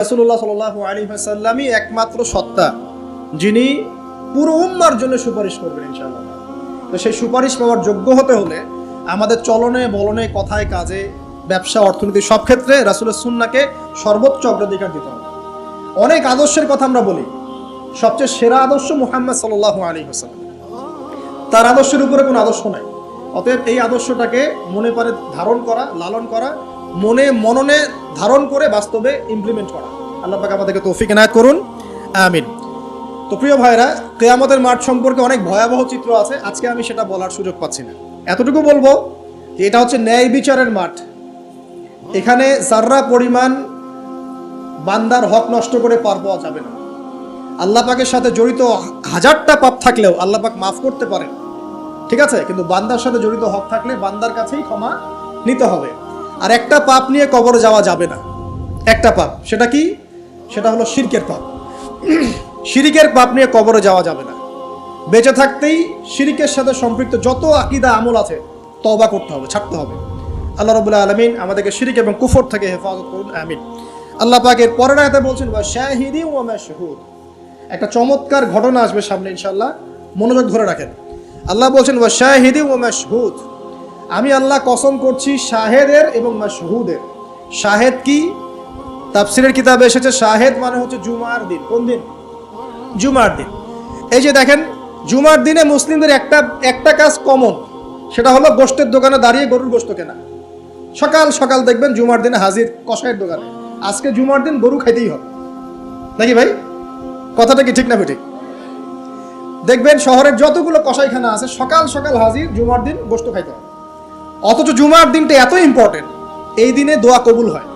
রাসূলুল্লাহ সাল্লাল্লাহু আলাইহি ওয়াসাল্লামই একমাত্র সত্তা যিনি পুরো উম্মার জন্য সুপারিশ করবেন ইনশাআল্লাহ। তো সেই সুপারিশ পাওয়ার যোগ্য হতে হলে আমাদের চলনে বলনে কথায় কাজে ব্যবসা অর্থনীতি সব ক্ষেত্রে রাসূলের সুন্নাহকে সর্বোচ্চ অগ্রাধিকার দিতে হবে। অনেক আদর্শের কথা আমরা বলি, সবচেয়ে সেরা আদর্শ মুহাম্মদ সাল্লাল্লাহু আলাইহি ওয়াসাল্লাম। তার আদর্শের উপরে কোনো আদর্শ নাই। অতএব এই আদর্শটাকে মনে পারে ধারণ করা, লালন করা, মননে ধারণ করে বাস্তবে ইমপ্লিমেন্ট করা। আল্লাহ পাক আমাদেরকে তৌফিক এনায়েত করুন, আমিন। তো প্রিয় ভাইরা, কিয়ামতের মাঠ সম্পর্কে অনেক ভয়াবহ চিত্র আছে, আজকে আমি সেটা বলার সুযোগ পাচ্ছি না। এতটুকু বলবো যে এটা হচ্ছে ন্যায় বিচারের মাঠ। এখানে যাররা পরিমাণ বান্দার হক নষ্ট করে পার পাওয়া যাবে না। আল্লাহ পাকের সাথে জড়িত হাজারটা পাপ থাকলেও আল্লাহ পাক মাফ করতে পারেন, ঠিক আছে, কিন্তু বান্দার সাথে জড়িত হক থাকলে বান্দার কাছেই ক্ষমা নিতে হবে। আর একটা পাপ নিয়ে কবরে যাওয়া যাবে না, একটা পাপ, সেটা কি? সেটা হলো শিরকের পাপ। শিরিকের পাপ নিয়ে কবরে যাওয়া যাবে না। বেঁচে থাকতেই শিরিকের সাথে সম্পৃক্ত যত আকীদা আমল আছে তওবা করতে হবে, ছাড়তে হবে। আল্লাহ রাব্বুল আলামিন আমাদেরকে শিরিক এবং কুফর থেকে হেফাজত করুন, আমিন। আল্লাহ পাকের পরের আয়াতে বলছেন ওয়া শাহিদি ওয়া মাশহুদ। একটা চমৎকার ঘটনা আসবে সামনে ইনশাআল্লাহ, মনোযোগ ধরে রাখেন। আল্লাহ বলছেন ওয়া শাহিদি ওয়া মাশহুদ। আমি আল্লাহ কসম করছি শাহেদের এবং মাশহুদের। শাহেদ কি? তাফসীরের কিতাবে এসেছে শাহেদ মানে হচ্ছে জুমার দিন। কোন দিন? জুমার দিন। এই যে দেখেন, জুমার দিনে মুসলিমদের একটা কাজ কমন, সেটা হলো গোশতের দোকানে দাঁড়িয়ে গরুর গোশত কেনা। সকাল সকাল দেখবেন জুমার দিনে হাজির কসাইয়ের দোকানে, আজকে জুমার দিন গরু খাইতেই হবে, নাকি ভাই? কথাটা কি ঠিক না ঠিক? দেখবেন শহরের যতগুলো কসাইখানা আছে সকাল সকাল হাজির, জুমার দিন গোশত খাইতে হবে। অথচ জুমার দিনটা এত ইম্পর্টেন্ট, এই দিনে দোয়া কবুল হয়।